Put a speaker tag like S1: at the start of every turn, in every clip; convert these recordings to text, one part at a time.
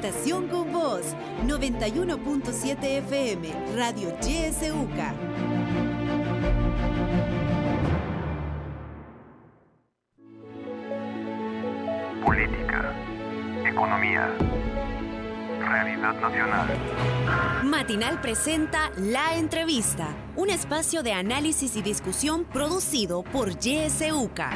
S1: estación con voz, 91.7 FM, Radio YSUCA.
S2: Política, economía, realidad nacional.
S1: Matinal presenta La Entrevista, un espacio de análisis y discusión producido por YSUCA.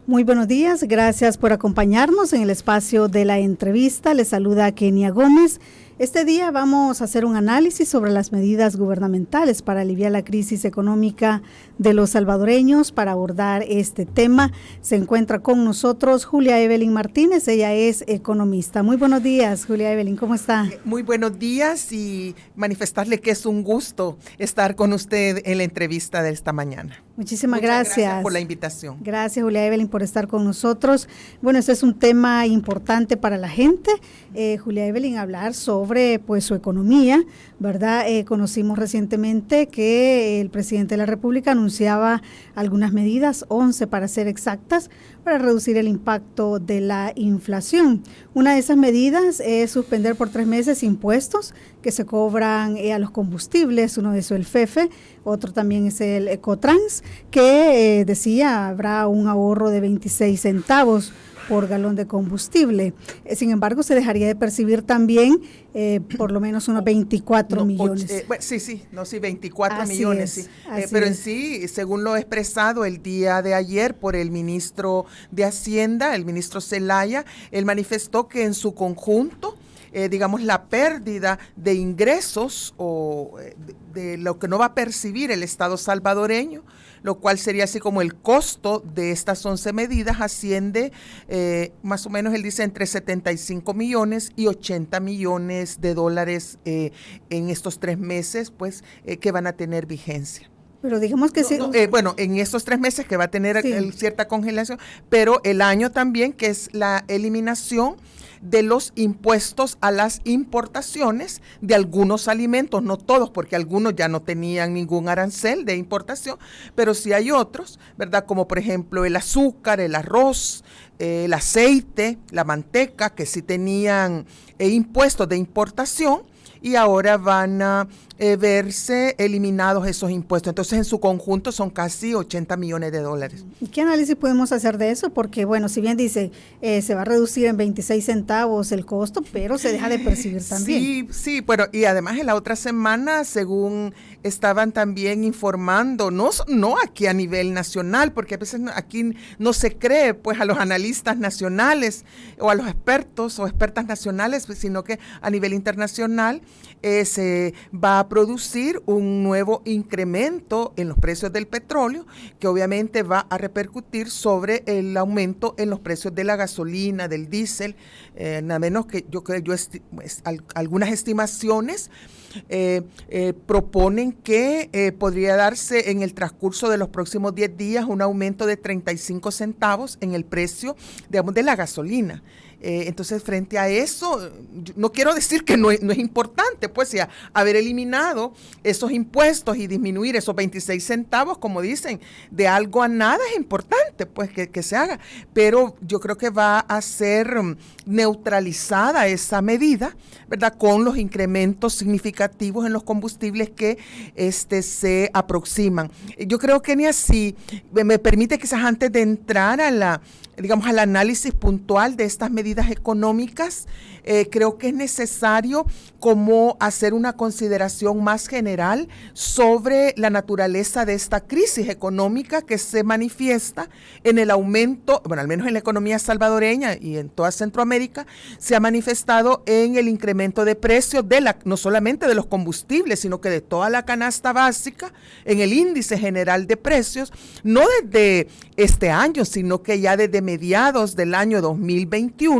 S3: Muy buenos días, gracias por acompañarnos en el espacio de La Entrevista. Les saluda Kenia Gómez. Este día vamos a hacer un análisis sobre las medidas gubernamentales para aliviar la crisis económica de los salvadoreños. Para abordar este tema se encuentra con nosotros Julia Evelyn Martínez, ella es economista. Muy buenos días, Julia Evelyn, ¿cómo está?
S4: Muy buenos días y manifestarle que es un gusto estar con usted en la entrevista de esta mañana.
S3: Muchísimas gracias
S4: por la invitación.
S3: Gracias, Julia Evelyn, por estar con nosotros. Bueno, este es un tema importante para la gente. Julia Evelyn, hablar sobre pues su economía, ¿verdad? Conocimos recientemente que el presidente de la República anunciaba algunas medidas, 11 para ser exactas, para reducir el impacto de la inflación. Una de esas medidas es suspender por 3 meses impuestos que se cobran a los combustibles, uno de esos el FEFE, otro también es el Ecotrans, que decía habrá un ahorro de 26 centavos por galón de combustible. Sin embargo, se dejaría de percibir también por lo menos unos 24 millones.
S4: 24
S3: así
S4: millones.
S3: Es,
S4: pero en sí, según lo expresado el día de ayer por el ministro de Hacienda, el ministro Zelaya, él manifestó que en su conjunto, digamos, la pérdida de ingresos o de lo que no va a percibir el Estado salvadoreño, lo cual sería así como el costo de estas 11 medidas, asciende más o menos, él dice, entre 75 millones y 80 millones de dólares en estos 3 meses, pues, que van a tener vigencia.
S3: Pero digamos que sí.
S4: Bueno, en estos 3 meses que va a tener cierta congelación, pero el año también, que es la eliminación de los impuestos a las importaciones de algunos alimentos, no todos, porque algunos ya no tenían ningún arancel de importación, pero sí hay otros, ¿verdad? Como por ejemplo el azúcar, el arroz, el aceite, la manteca, que sí tenían impuestos de importación, y ahora van a verse eliminados esos impuestos. Entonces, en su conjunto son casi 80 millones de dólares.
S3: ¿Qué análisis podemos hacer de eso? Porque, bueno, si bien dice, se va a reducir en 26 centavos el costo, pero se deja de percibir también.
S4: Sí, bueno, y además en la otra semana, según estaban también informando, no aquí a nivel nacional, porque a veces aquí no se cree, pues, a los analistas nacionales o a los expertos o expertas nacionales, pues, sino que a nivel internacional se va a producir un nuevo incremento en los precios del petróleo, que obviamente va a repercutir sobre el aumento en los precios de la gasolina, del diésel, nada menos que algunas estimaciones proponen que podría darse en el transcurso de los próximos 10 días un aumento de 35 centavos en el precio, digamos, de la gasolina. Entonces, frente a eso, no quiero decir que no es importante, pues, ya, haber eliminado esos impuestos y disminuir esos 26 centavos, como dicen, de algo a nada es importante, pues, que se haga. Pero yo creo que va a ser neutralizada esa medida, ¿verdad?, con los incrementos significativos en los combustibles que se aproximan. Yo creo que ni así, me permite quizás antes de entrar al análisis puntual de estas medidas económicas, creo que es necesario como hacer una consideración más general sobre la naturaleza de esta crisis económica que se manifiesta en el aumento, bueno, al menos en la economía salvadoreña y en toda Centroamérica, se ha manifestado en el incremento de precios no solamente de los combustibles, sino que de toda la canasta básica, en el índice general de precios, no desde este año, sino que ya desde mediados del año 2021,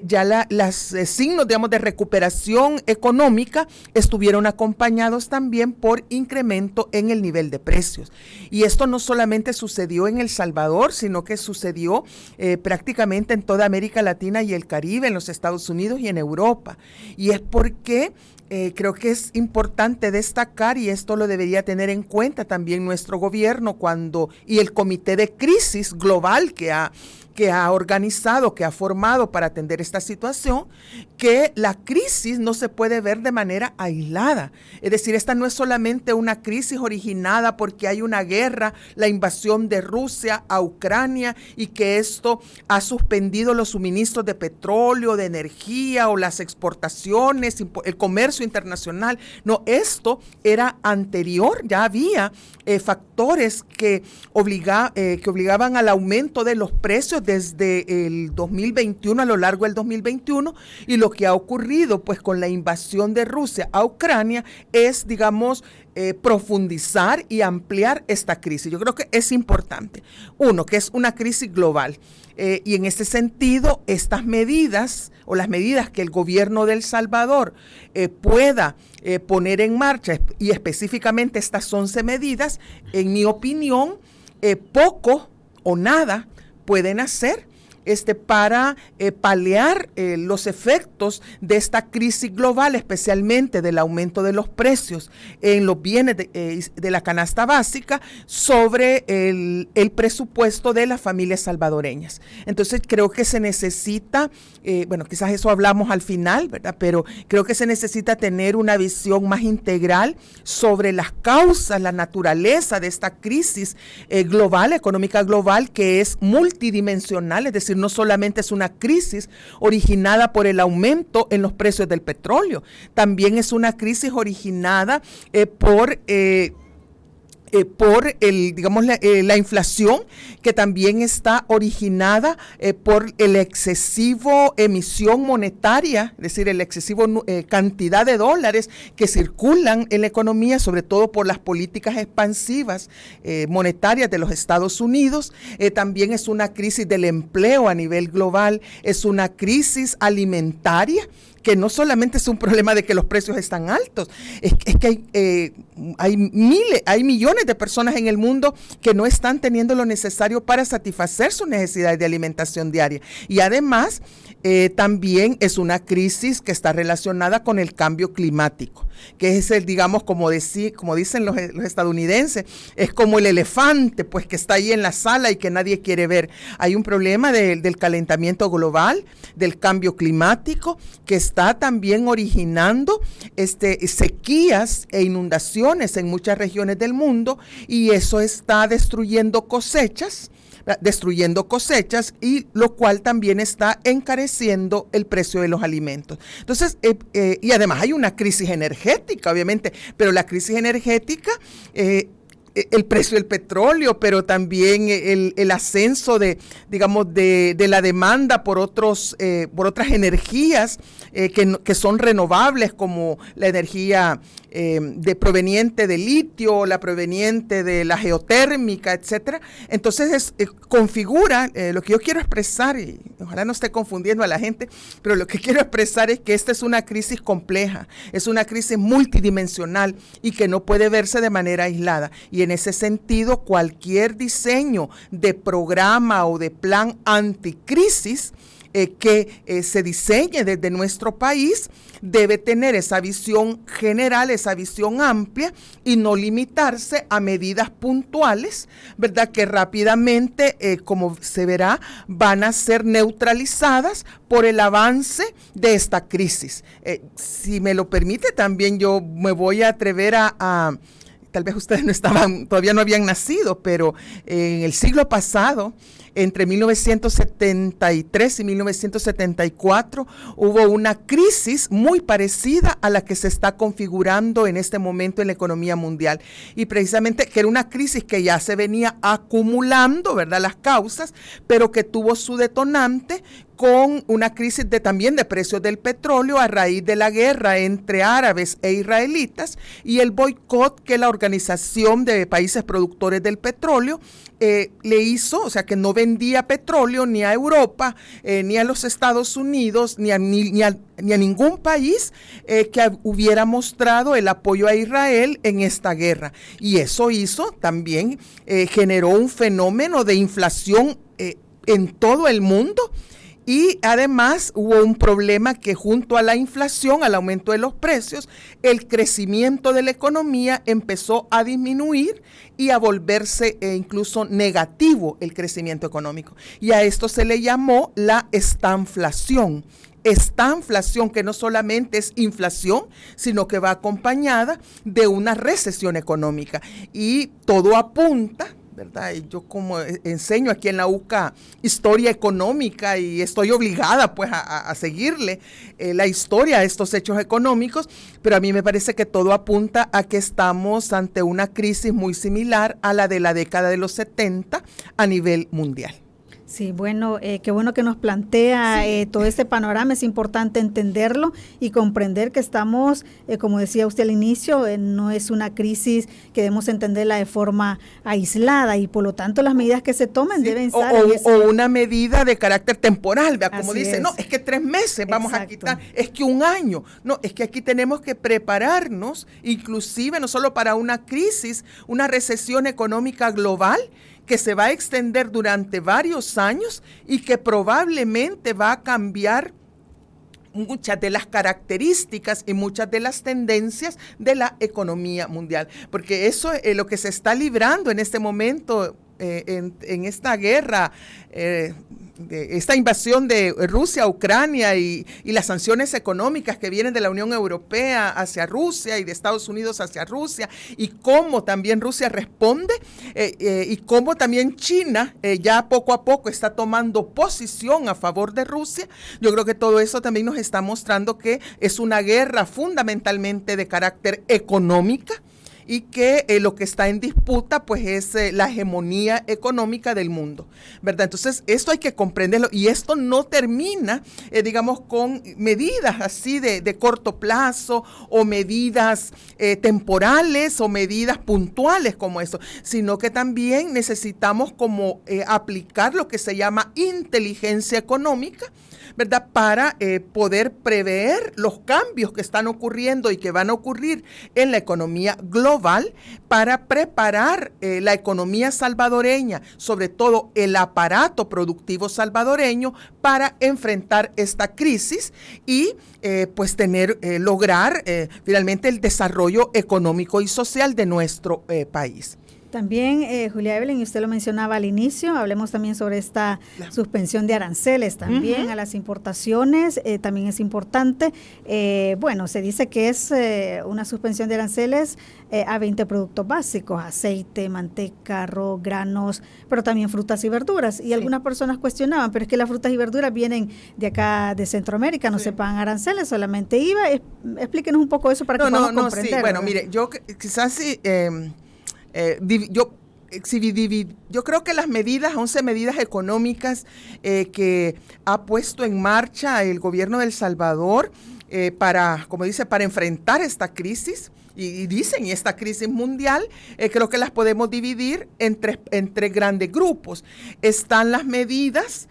S4: ya los signos, digamos, de recuperación económica estuvieron acompañados también por incremento en el nivel de precios. Y esto no solamente sucedió en El Salvador, sino que sucedió prácticamente en toda América Latina y el Caribe, en los Estados Unidos y en Europa. Y es porque creo que es importante destacar, y esto lo debería tener en cuenta también nuestro gobierno y el comité de crisis global que ha organizado, que ha formado para atender esta situación, que la crisis no se puede ver de manera aislada. Es decir, esta no es solamente una crisis originada porque hay una guerra, la invasión de Rusia a Ucrania, y que esto ha suspendido los suministros de petróleo, de energía o las exportaciones, el comercio internacional. No, esto era anterior, ya había factores que obligaban al aumento de los precios desde el 2021, a lo largo del 2021, y lo que ha ocurrido pues con la invasión de Rusia a Ucrania es, digamos, profundizar y ampliar esta crisis. Yo creo que es importante. Uno, que es una crisis global. Y en este sentido, estas medidas o las medidas que el gobierno de El Salvador pueda poner en marcha, y específicamente estas 11 medidas, en mi opinión, poco o nada pueden hacer para paliar los efectos de esta crisis global, especialmente del aumento de los precios en los bienes de la canasta básica sobre el presupuesto de las familias salvadoreñas. Entonces creo que se necesita, quizás eso hablamos al final, ¿verdad? Pero creo que se necesita tener una visión más integral sobre las causas, la naturaleza de esta crisis global, económica global, que es multidimensional, es decir, no solamente es una crisis originada por el aumento en los precios del petróleo, también es una crisis originada por la inflación, que también está originada por el excesivo emisión monetaria, es decir, el excesivo cantidad de dólares que circulan en la economía, sobre todo por las políticas expansivas monetarias de los Estados Unidos. También es una crisis del empleo a nivel global, es una crisis alimentaria, que no solamente es un problema de que los precios están altos, es que hay millones de personas en el mundo que no están teniendo lo necesario para satisfacer sus necesidades de alimentación diaria. Y además, también es una crisis que está relacionada con el cambio climático, que es digamos, como dicen los estadounidenses, es como el elefante, pues, que está ahí en la sala y que nadie quiere ver. Hay un problema del calentamiento global, del cambio climático, que está también originando sequías e inundaciones en muchas regiones del mundo, y eso está destruyendo cosechas, y lo cual también está encareciendo el precio de los alimentos. Entonces, y además hay una crisis energética, obviamente, pero la crisis energética, el precio del petróleo, pero también el ascenso de la demanda por otras energías que son renovables, como la energía proveniente de litio, la proveniente de la geotérmica, etcétera. Entonces configura lo que yo quiero expresar, y ojalá no esté confundiendo a la gente, pero lo que quiero expresar es que esta es una crisis compleja, es una crisis multidimensional y que no puede verse de manera aislada. Y en ese sentido, cualquier diseño de programa o de plan anticrisis que se diseñe desde nuestro país debe tener esa visión general, esa visión amplia, y no limitarse a medidas puntuales, ¿verdad?, que rápidamente, como se verá, van a ser neutralizadas por el avance de esta crisis. Si me lo permite, también yo me voy a atrever a tal vez ustedes todavía no habían nacido, pero en el siglo pasado, entre 1973 y 1974, hubo una crisis muy parecida a la que se está configurando en este momento en la economía mundial. Y precisamente que era una crisis que ya se venía acumulando, ¿verdad?, las causas, pero que tuvo su detonante con una crisis también de precios del petróleo a raíz de la guerra entre árabes e israelitas y el boicot que la Organización de Países Productores del Petróleo le hizo, o sea, que no vendía petróleo ni a Europa, ni a los Estados Unidos, ni a ningún país que hubiera mostrado el apoyo a Israel en esta guerra. Y eso también generó un fenómeno de inflación en todo el mundo, Y además hubo un problema que junto a la inflación, al aumento de los precios, el crecimiento de la economía empezó a disminuir y a volverse incluso negativo el crecimiento económico. Y a esto se le llamó la estanflación. Estanflación, que no solamente es inflación, sino que va acompañada de una recesión económica. Y todo apunta, ¿verdad? Y yo como enseño aquí en la UCA historia económica y estoy obligada pues a seguirle la historia a estos hechos económicos, pero a mí me parece que todo apunta a que estamos ante una crisis muy similar a la de la década de los 70 a nivel mundial.
S3: Sí, bueno, qué bueno que nos plantea todo este panorama. Es importante entenderlo y comprender que estamos, como decía usted al inicio, no es una crisis que debemos entenderla de forma aislada y por lo tanto las medidas que se tomen deben estar
S4: o una medida de carácter temporal, ¿vea? Como dice, no, es que 3 meses vamos a quitar, es que 1 año. No, es que aquí tenemos que prepararnos, inclusive no solo para una crisis, una recesión económica global, que se va a extender durante varios años y que probablemente va a cambiar muchas de las características y muchas de las tendencias de la economía mundial. Porque eso es lo que se está librando en este momento en esta guerra, esta invasión de Rusia a Ucrania y las sanciones económicas que vienen de la Unión Europea hacia Rusia y de Estados Unidos hacia Rusia, y cómo también Rusia responde y cómo también China ya poco a poco está tomando posición a favor de Rusia. Yo creo que todo eso también nos está mostrando que es una guerra fundamentalmente de carácter económica, y que lo que está en disputa pues es la hegemonía económica del mundo, ¿verdad? Entonces esto hay que comprenderlo, y esto no termina, digamos, con medidas así de corto plazo o medidas temporales o medidas puntuales como eso, sino que también necesitamos como aplicar lo que se llama inteligencia económica, ¿verdad? Para poder prever los cambios que están ocurriendo y que van a ocurrir en la economía global, para preparar la economía salvadoreña, sobre todo el aparato productivo salvadoreño, para enfrentar esta crisis y pues lograr finalmente el desarrollo económico y social de nuestro país.
S3: También, Julia Evelyn, y usted lo mencionaba al inicio, hablemos también sobre esta suspensión de aranceles también a las importaciones, también es importante. Bueno, se dice que es una suspensión de aranceles a 20 productos básicos, aceite, manteca, arroz, granos, pero también frutas y verduras. Y algunas personas cuestionaban, pero es que las frutas y verduras vienen de acá, de Centroamérica, no se pagan aranceles, solamente IVA. Explíquenos un poco eso para que podamos comprender.
S4: Sí, bueno, mire, yo quizás sí... Yo creo que las 11 medidas económicas que ha puesto en marcha el gobierno de El Salvador para enfrentar esta crisis, y dicen esta crisis mundial, creo que las podemos dividir en tres grandes grupos. Están las medidas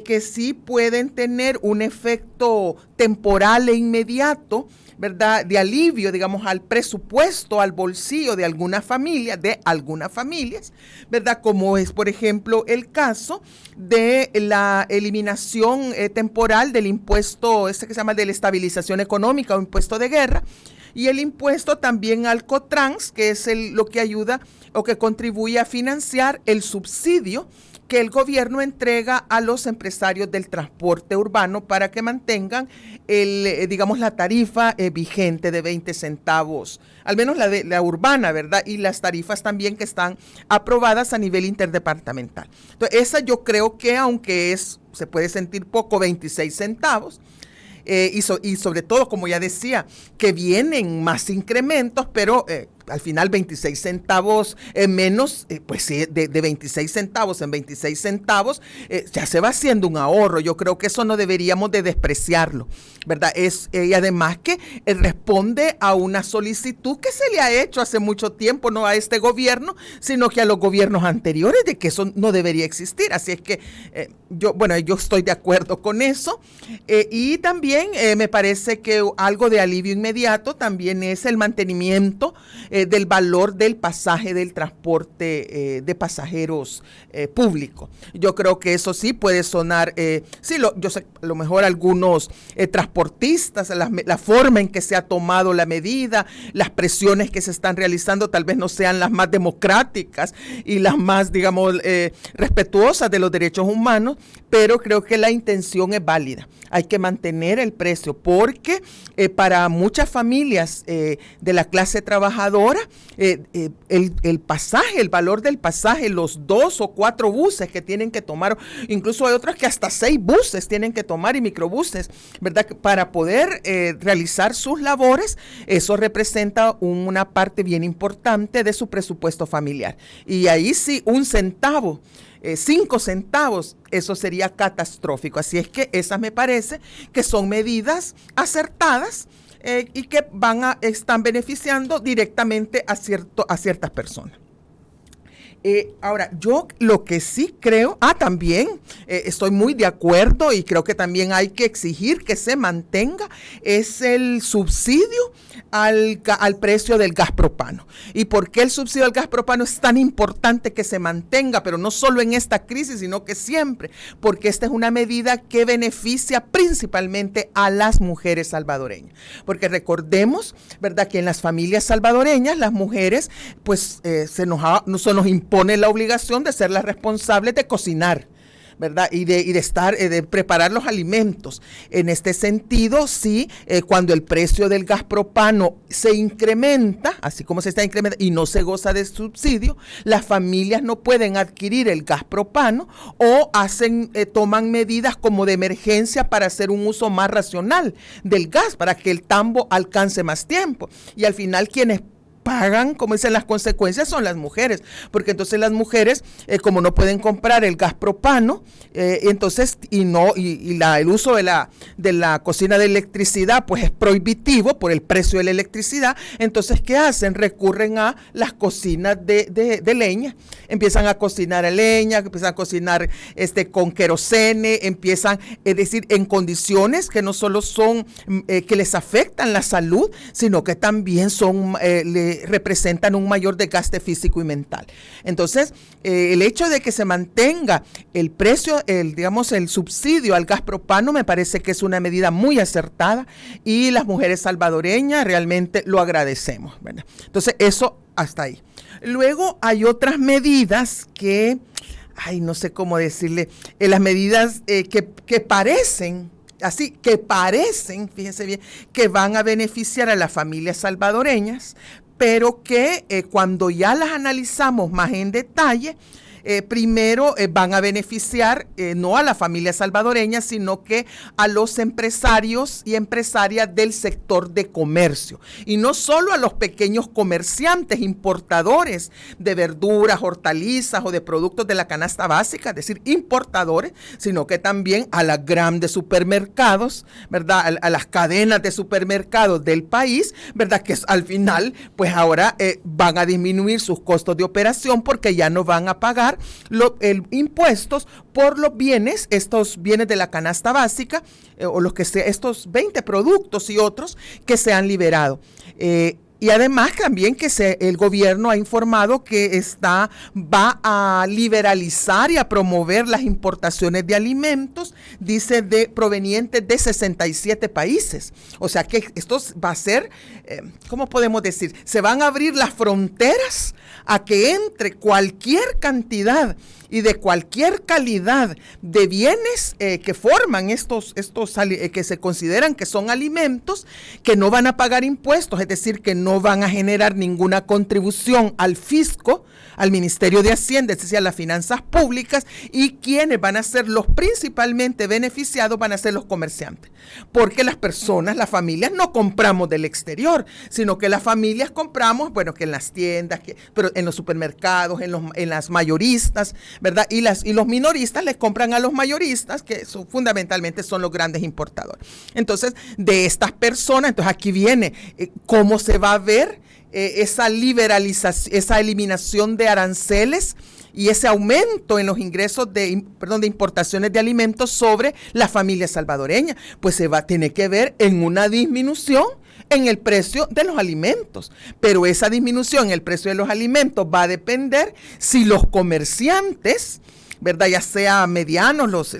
S4: que sí pueden tener un efecto temporal e inmediato, ¿verdad? De alivio, digamos, al presupuesto, al bolsillo de algunas familias, ¿verdad? Como es, por ejemplo, el caso de la eliminación temporal del impuesto, que se llama de la estabilización económica o impuesto de guerra, y el impuesto también al Cotrans, que es lo que ayuda o que contribuye a financiar el subsidio que el gobierno entrega a los empresarios del transporte urbano para que mantengan la tarifa vigente de 20 centavos, al menos la urbana, ¿verdad? Y las tarifas también que están aprobadas a nivel interdepartamental. Entonces, esa yo creo que, aunque se puede sentir poco, 26 centavos, y sobre todo, como ya decía, que vienen más incrementos, pero al final 26 centavos menos, pues sí, de 26 centavos en 26 centavos, ya se va haciendo un ahorro. Yo creo que eso no deberíamos de despreciarlo, ¿verdad? Y además que responde a una solicitud que se le ha hecho hace mucho tiempo, no a este gobierno, sino que a los gobiernos anteriores, de que eso no debería existir. Así es que yo estoy de acuerdo con eso. Y también me parece que algo de alivio inmediato también es el mantenimiento del valor del pasaje del transporte de pasajeros público. Yo creo que eso sí puede sonar, yo sé, a lo mejor algunos transportistas, la forma en que se ha tomado la medida, las presiones que se están realizando tal vez no sean las más democráticas y las más, digamos, respetuosas de los derechos humanos, pero creo que la intención es válida. Hay que mantener el precio porque para muchas familias de la clase trabajadora, el pasaje, el valor del pasaje, los 2 o 4 buses que tienen que tomar, incluso hay otros que hasta 6 buses tienen que tomar y microbuses, ¿verdad? Para poder realizar sus labores, eso representa una parte bien importante de su presupuesto familiar. Y ahí sí, 1 centavo, 5 centavos, eso sería catastrófico. Así es que esas me parece que son medidas acertadas y que están beneficiando directamente a ciertas personas. Ahora, yo lo que sí creo, también estoy muy de acuerdo y creo que también hay que exigir que se mantenga, es el subsidio al precio del gas propano. ¿Y por qué el subsidio al gas propano es tan importante que se mantenga? Pero no solo en esta crisis, sino que siempre, porque esta es una medida que beneficia principalmente a las mujeres salvadoreñas. Porque recordemos, ¿verdad?, que en las familias salvadoreñas, las mujeres, pues, se nos impone la obligación de ser las responsables de cocinar, ¿verdad? Y de preparar los alimentos. En este sentido, sí, cuando el precio del gas propano se incrementa, así como se está incrementando y no se goza de subsidio, las familias no pueden adquirir el gas propano o toman medidas como de emergencia para hacer un uso más racional del gas, para que el tambo alcance más tiempo. Y al final, quienes pagan, como dicen, las consecuencias son las mujeres, porque entonces las mujeres, como no pueden comprar el gas propano, entonces el uso de la cocina de electricidad pues es prohibitivo por el precio de la electricidad. Entonces, ¿qué hacen? Recurren a las cocinas de leña, empiezan a cocinar a leña, empiezan a cocinar con querosene, es decir, en condiciones que no solo son que les afectan la salud, sino que también representan un mayor desgaste físico y mental. Entonces, el hecho de que se mantenga el precio, el subsidio al gas propano, me parece que es una medida muy acertada y las mujeres salvadoreñas realmente lo agradecemos, ¿verdad? Entonces, eso hasta ahí. Luego hay otras medidas que, no sé cómo decirle, las medidas que parecen, fíjense bien, que van a beneficiar a las familias salvadoreñas, pero que cuando ya las analizamos más en detalle, primero van a beneficiar no a la familia salvadoreña, sino que a los empresarios y empresarias del sector de comercio. Y no solo a los pequeños comerciantes, importadores de verduras, hortalizas o de productos de la canasta básica, es decir, importadores, sino que también a las grandes supermercados, ¿verdad? A las cadenas de supermercados del país, ¿verdad? Que al final, pues ahora van a disminuir sus costos de operación porque ya no van a pagar impuestos por los bienes, estos bienes de la canasta básica, o estos 20 productos y otros que se han liberado. Y además también que el gobierno ha informado que va a liberalizar y a promover las importaciones de alimentos, dice, provenientes de 67 países. O sea que esto va a ser, ¿cómo podemos decir? Se van a abrir las fronteras a que entre cualquier cantidad y de cualquier calidad de bienes que forman estos que se consideran que son alimentos, que no van a pagar impuestos, es decir, que no van a generar ninguna contribución al fisco, al Ministerio de Hacienda, es decir, a las finanzas públicas, y quienes van a ser los principalmente beneficiados van a ser los comerciantes, porque las personas, las familias no compramos del exterior, sino que las familias compramos, bueno, que en las tiendas, pero en los supermercados, en las mayoristas, ¿verdad? Y los minoristas les compran a los mayoristas, que fundamentalmente son los grandes importadores. Entonces, de estas personas, entonces aquí viene cómo se va a ver esa liberalización, esa eliminación de aranceles y ese aumento en los ingresos de importaciones de alimentos sobre la familia salvadoreña, pues se va a tener que ver en una disminución en el precio de los alimentos. Pero esa disminución en el precio de los alimentos va a depender si los comerciantes, ¿verdad?, ya sea medianos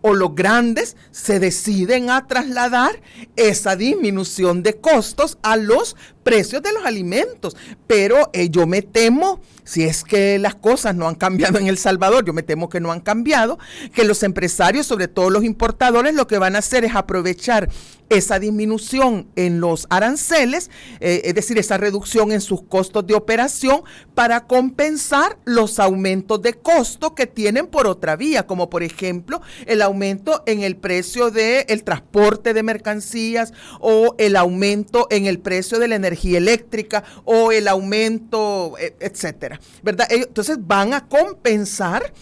S4: o los grandes, se deciden a trasladar esa disminución de costos a los precios de los alimentos. Pero yo me temo, si es que las cosas no han cambiado en El Salvador, yo me temo que no han cambiado, que los empresarios, sobre todo los importadores, lo que van a hacer es aprovechar esa disminución en los aranceles, es decir, esa reducción en sus costos de operación, para compensar los aumentos de costo que tienen por otra vía, como por ejemplo el aumento en el precio del transporte de mercancías, o el aumento en el precio de la energía eléctrica, o el aumento, etcétera, ¿verdad? Entonces van a compensar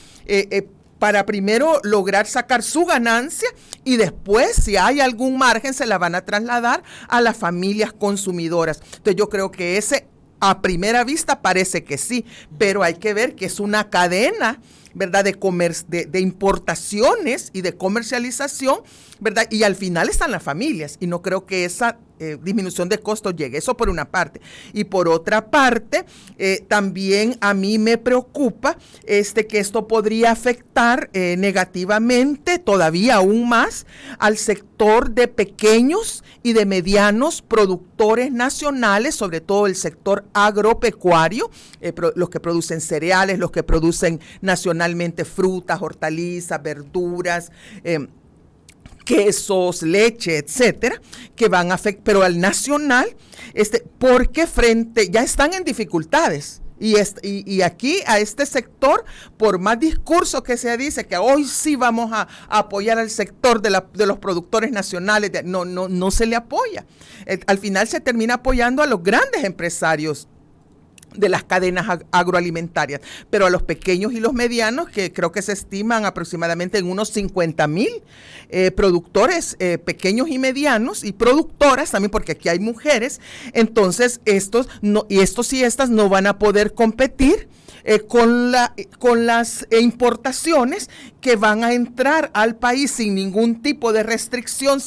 S4: para primero lograr sacar su ganancia, y después, si hay algún margen, se la van a trasladar a las familias consumidoras. Entonces yo creo que ese, a primera vista, parece que sí, pero hay que ver que es una cadena, ¿verdad?, de importaciones y de comercialización, ¿verdad? Y al final están las familias, y no creo que esa disminución de costos llegue. Eso por una parte. Y por otra parte, también a mí me preocupa que esto podría afectar negativamente, todavía aún más, al sector de pequeños y de medianos productores nacionales, sobre todo el sector agropecuario, los que producen cereales, los que producen nacionalmente frutas, hortalizas, verduras, quesos, leche, etcétera, que van a afectar, pero al nacional, porque ya están en dificultades. Y aquí a este sector, por más discurso que se dice que hoy sí vamos a apoyar al sector de los productores nacionales, no se le apoya. Al final se termina apoyando a los grandes empresarios de las cadenas agroalimentarias, pero a los pequeños y los medianos, que creo que se estiman aproximadamente en unos 50,000 productores pequeños y medianos, y productoras también, porque aquí hay mujeres. Entonces estos y estas no van a poder competir con las importaciones que van a entrar al país sin ningún tipo de restricción,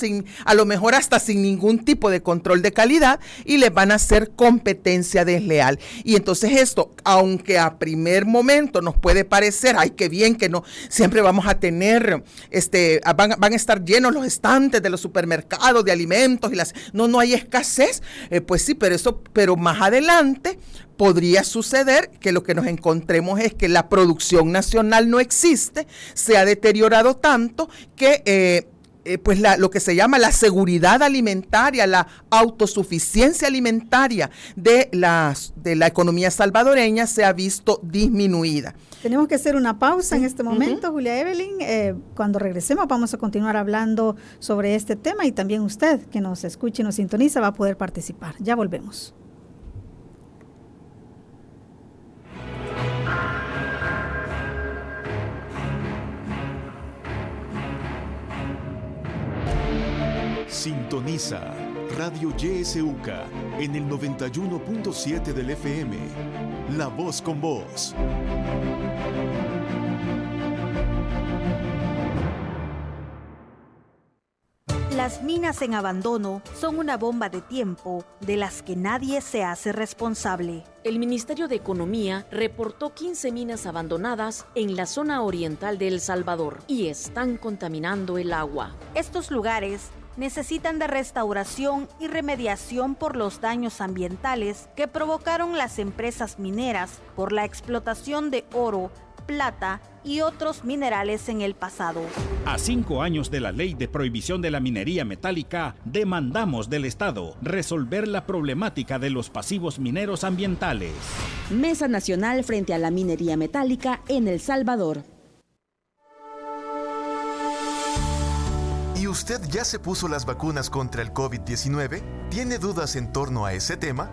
S4: a lo mejor hasta sin ningún tipo de control de calidad, y les van a hacer competencia desleal. Y entonces esto, aunque a primer momento nos puede parecer, ay, qué bien, que no siempre vamos a tener, van a estar llenos los estantes de los supermercados de alimentos, no hay escasez, pues sí, pero más adelante podría suceder que lo que nos encontremos es que la producción nacional no existe, se ha deteriorado tanto que lo que se llama la seguridad alimentaria, la autosuficiencia alimentaria de la economía salvadoreña se ha visto disminuida.
S3: Tenemos que hacer una pausa en este momento, Julia Evelyn. Cuando regresemos vamos a continuar hablando sobre este tema, y también usted que nos escuche y nos sintoniza va a poder participar. Ya volvemos.
S5: Sintoniza Radio YSUCA en el 91.7 del FM. La voz con vos.
S6: Las minas en abandono son una bomba de tiempo de las que nadie se hace responsable.
S7: El Ministerio de Economía reportó 15 minas abandonadas en la zona oriental de El Salvador y están contaminando el agua.
S6: Estos lugares necesitan de restauración y remediación por los daños ambientales que provocaron las empresas mineras por la explotación de oro, plata y otros minerales en el pasado.
S8: A 5 años de la ley de prohibición de la minería metálica, demandamos del Estado resolver la problemática de los pasivos mineros ambientales.
S9: Mesa Nacional frente a la minería metálica en El Salvador.
S5: ¿Y usted ya se puso las vacunas contra el COVID-19? ¿Tiene dudas en torno a ese tema?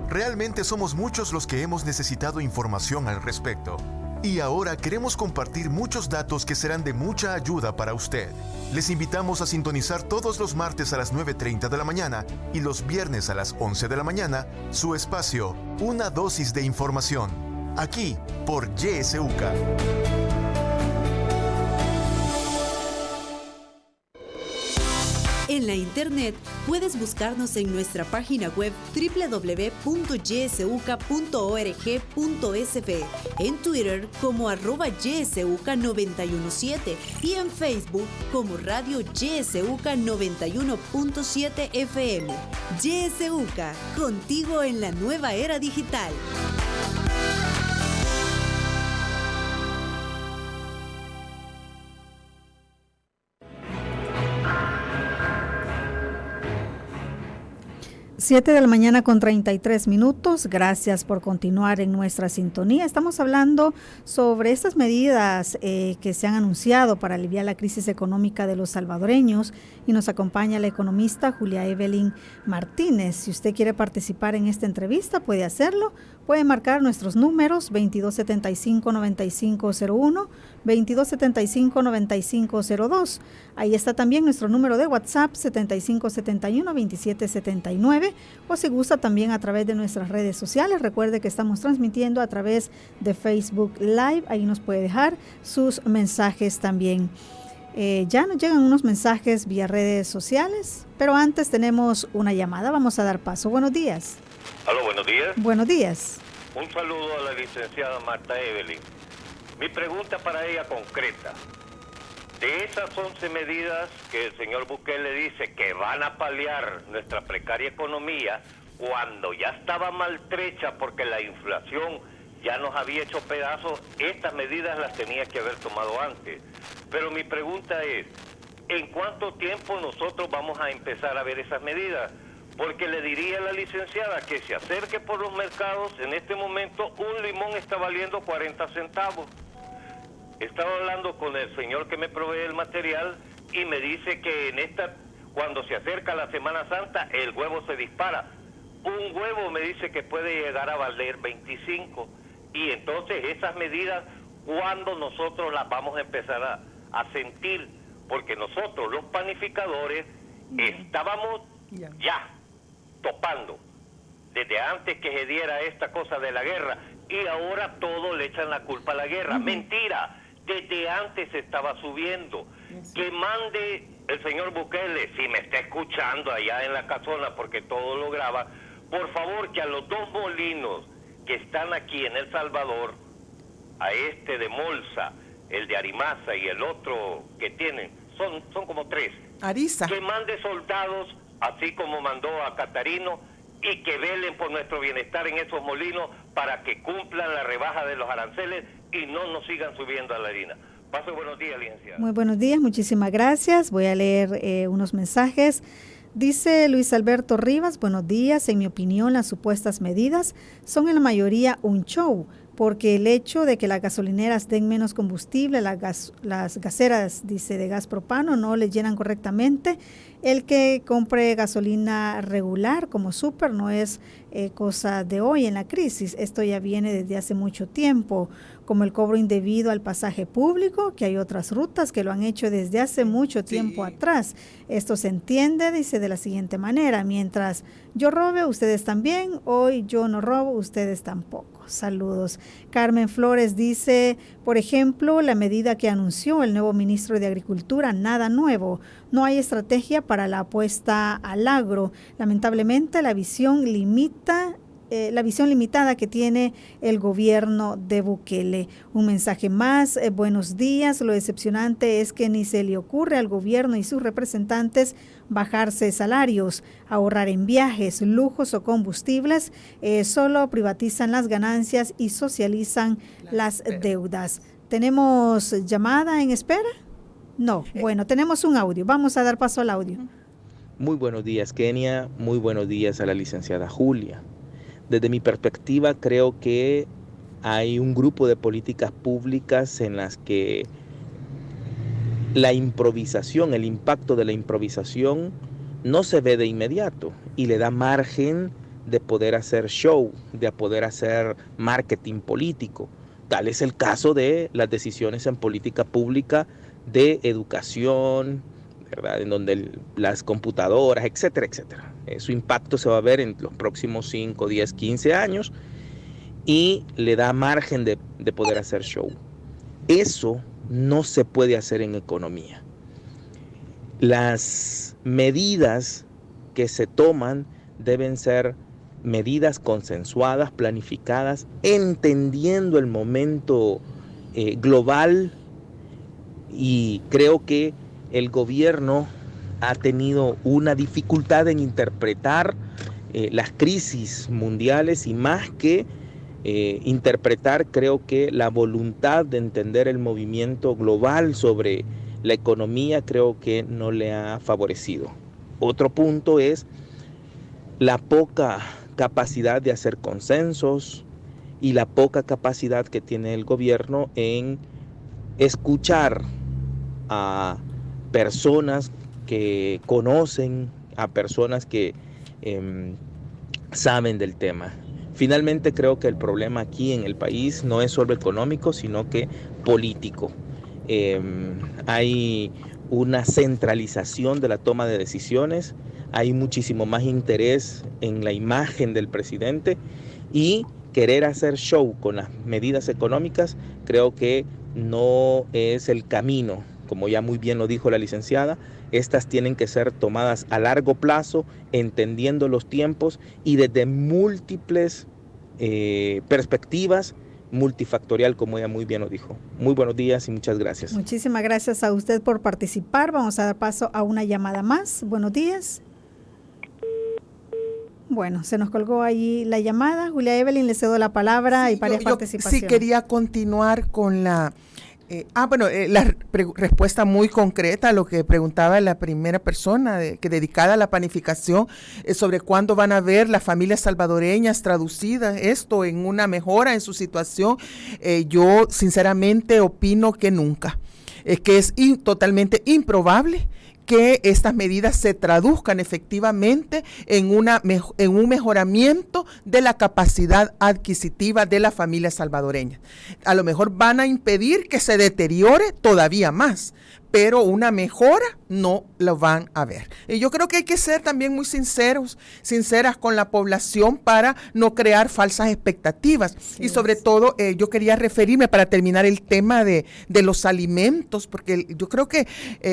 S5: Realmente somos muchos los que hemos necesitado información al respecto. Y ahora queremos compartir muchos datos que serán de mucha ayuda para usted. Les invitamos a sintonizar todos los martes a las 9:30 de la mañana y los viernes a las 11 de la mañana su espacio, Una dosis de información, aquí por YSUCA.
S1: En la internet puedes buscarnos en nuestra página web www.ysuca.org.sv, en Twitter como @ysuca917 y en Facebook como Radio YSUCA 91.7 FM. YSUCA, contigo en la nueva era digital.
S3: Siete de la mañana con 33 minutos. Gracias por continuar en nuestra sintonía. Estamos hablando sobre estas medidas que se han anunciado para aliviar la crisis económica de los salvadoreños y nos acompaña la economista Julia Evelyn Martínez. Si usted quiere participar en esta entrevista, puede hacerlo. Puede marcar nuestros números 2275-9501, 2275-9502. Ahí está también nuestro número de WhatsApp 7571-2779 o si gusta también a través de nuestras redes sociales. Recuerde que estamos transmitiendo a través de Facebook Live. Ahí nos puede dejar sus mensajes también. Ya nos llegan unos mensajes vía redes sociales, pero antes tenemos una llamada. Vamos a dar paso. Buenos días.
S10: Aló, buenos días.
S3: Buenos días.
S10: Un saludo a la licenciada Marta Evelyn. Mi pregunta para ella concreta. De esas 11 medidas que el señor Bukele dice que van a paliar nuestra precaria economía, cuando ya estaba maltrecha porque la inflación ya nos había hecho pedazos, estas medidas las tenía que haber tomado antes. Pero mi pregunta es, ¿en cuánto tiempo nosotros vamos a empezar a ver esas medidas? Porque le diría a la licenciada que se acerque por los mercados. En este momento un limón está valiendo 40 centavos. Estaba hablando con el señor que me provee el material y me dice que cuando se acerca la Semana Santa, el huevo se dispara. Un huevo me dice que puede llegar a valer 25. Y entonces esas medidas, ¿cuándo nosotros las vamos a empezar a sentir? Porque nosotros, los panificadores, estábamos ya topando desde antes que se diera esta cosa de la guerra y ahora todo le echan la culpa a la guerra. Mentira, desde antes estaba subiendo. Que mande el señor Bukele, si me está escuchando allá en la casona, porque todo lo graba, por favor que a los 2 molinos que están aquí en El Salvador, a este de Molsa, el de Arimaza y el otro que tienen, son como 3.
S4: Ariza.
S10: Que mande soldados, así como mandó a Catarino, y que velen por nuestro bienestar en esos molinos para que cumplan la rebaja de los aranceles y no nos sigan subiendo a la harina. Pase buenos días, licenciada.
S3: Muy buenos días, muchísimas gracias. Voy a leer unos mensajes. Dice Luis Alberto Rivas, buenos días. En mi opinión, las supuestas medidas son en la mayoría un show, porque el hecho de que las gasolineras den menos combustible, las gaseras, dice, de gas propano, no le llenan correctamente. El que compre gasolina regular como súper no es cosa de hoy en la crisis. Esto ya viene desde hace mucho tiempo, como el cobro indebido al pasaje público, que hay otras rutas que lo han hecho desde hace mucho tiempo atrás. Esto se entiende, dice, de la siguiente manera: mientras yo robe, ustedes también. Hoy yo no robo, ustedes tampoco. Saludos. Carmen Flores dice, por ejemplo, la medida que anunció el nuevo ministro de Agricultura, nada nuevo. No hay estrategia para la apuesta al agro. Lamentablemente, la visión limitada que tiene el gobierno de Bukele. Un mensaje más, buenos días. Lo decepcionante es que ni se le ocurre al gobierno y sus representantes bajarse salarios, ahorrar en viajes, lujos o combustibles, solo privatizan las ganancias y socializan las deudas. ¿Tenemos llamada en espera? No, bueno, tenemos un audio. Vamos a dar paso al audio.
S11: Muy buenos días, Kenia. Muy buenos días a la licenciada Julia. Desde mi perspectiva, creo que hay un grupo de políticas públicas en las que la improvisación, el impacto de la improvisación no se ve de inmediato y le da margen de poder hacer show, de poder hacer marketing político. tal es el caso de las decisiones en política pública de educación, ¿verdad? En donde las computadoras, etcétera, etcétera. Su impacto se va a ver en los próximos 5, 10, 15 años y le da margen de poder hacer show. Eso no se puede hacer en economía. Las medidas que se toman deben ser medidas consensuadas, planificadas, entendiendo el momento global, y creo que el gobierno ha tenido una dificultad en interpretar las crisis mundiales, y más que interpretar, creo que la voluntad de entender el movimiento global sobre la economía creo que no le ha favorecido. Otro punto es la poca capacidad de hacer consensos y la poca capacidad que tiene el gobierno en escuchar a personas que conocen, a personas que saben del tema. Finalmente creo que el problema aquí en el país no es solo económico, sino que político. Hay una centralización de la toma de decisiones, hay muchísimo más interés en la imagen del presidente, y querer hacer show con las medidas económicas creo que no es el camino. Como ya muy bien lo dijo la licenciada, estas tienen que ser tomadas a largo plazo, entendiendo los tiempos y desde múltiples perspectivas, multifactorial, como ella muy bien lo dijo. Muy buenos días y muchas gracias.
S3: Muchísimas gracias a usted por participar. Vamos a dar paso a una llamada más. Buenos días. Bueno, se nos colgó ahí la llamada. Julia Evelyn, le cedo la palabra. Hay varias participaciones.
S4: Sí, quería continuar con la respuesta muy concreta a lo que preguntaba la primera persona, que dedicada a la planificación, sobre cuándo van a ver las familias salvadoreñas traducidas esto en una mejora en su situación. Yo sinceramente opino que nunca. Que es totalmente improbable que estas medidas se traduzcan efectivamente en un mejoramiento de la capacidad adquisitiva de las familias salvadoreñas. A lo mejor van a impedir que se deteriore todavía más, pero una mejora no lo van a ver. Y yo creo que hay que ser también muy sinceras con la población para no crear falsas expectativas. Sí, y sobre todo, yo quería referirme para terminar el tema de los alimentos, porque yo creo que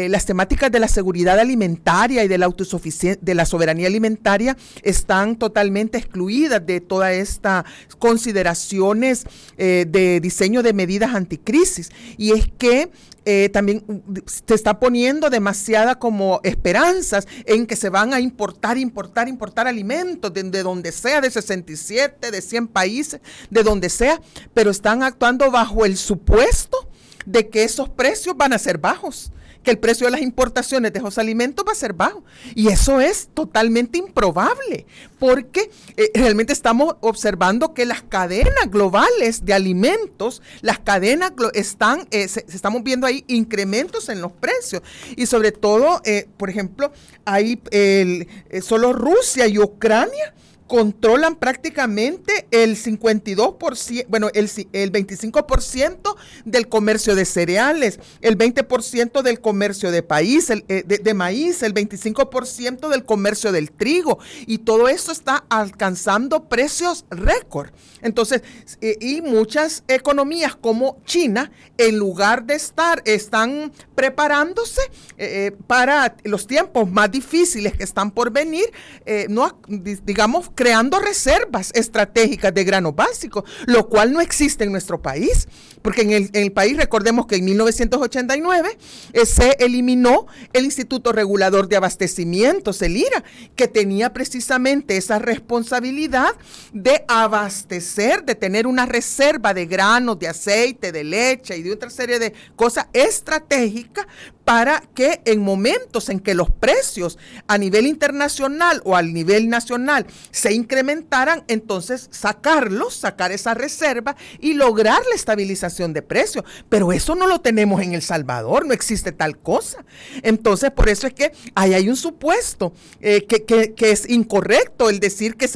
S4: las temáticas de la seguridad alimentaria y de la autosuficiencia, de la soberanía alimentaria, están totalmente excluidas de todas estas consideraciones de diseño de medidas anticrisis. Y es que también se está poniendo demasiada como esperanzas en que se van a importar alimentos de donde sea, de 67, de 100 países, de donde sea, pero están actuando bajo el supuesto de que esos precios van a ser bajos, que el precio de las importaciones de esos alimentos va a ser bajo. Y eso es totalmente improbable, porque realmente estamos observando que las cadenas globales de alimentos, estamos viendo ahí incrementos en los precios. Y sobre todo, por ejemplo, hay solo Rusia y Ucrania controlan prácticamente el 52%, el 25% del comercio de cereales, el 20% del comercio de maíz, el 25% del comercio del trigo, y todo eso está alcanzando precios récord. Entonces, y muchas economías como China, en lugar de están preparándose para los tiempos más difíciles que están por venir, creando reservas estratégicas de granos básicos, lo cual no existe en nuestro país, porque en el país, recordemos que en 1989 se eliminó el Instituto Regulador de Abastecimientos, el IRA, que tenía precisamente esa responsabilidad de abastecer, de tener una reserva de granos, de aceite, de leche y de otra serie de cosas estratégicas para que en momentos en que los precios a nivel internacional o al nivel nacional se incrementaran, entonces sacar esa reserva y lograr la estabilización de precios. Pero eso no lo tenemos en El Salvador, no existe tal cosa. Entonces, por eso es que ahí hay un supuesto que es incorrecto el decir que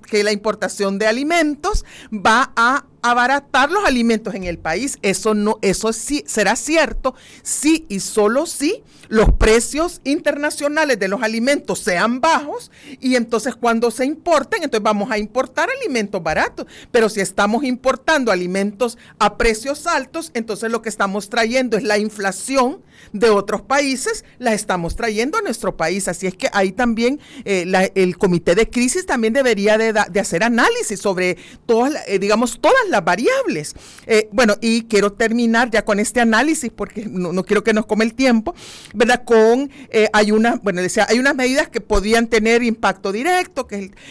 S4: que la importación de alimentos va a abaratar los alimentos en el país. Eso sí será cierto si y solo si los precios internacionales de los alimentos sean bajos, y entonces cuando se importen, entonces vamos a importar alimentos baratos. Pero si estamos importando alimentos a precios altos, entonces lo que estamos trayendo es la inflación de otros países, la estamos trayendo a nuestro país. Así es que ahí también el comité de crisis también debería de hacer análisis sobre todas las variables. Bueno, y quiero terminar ya con este análisis porque no quiero que nos come el tiempo, ¿verdad? Hay unas medidas que podrían tener impacto directo,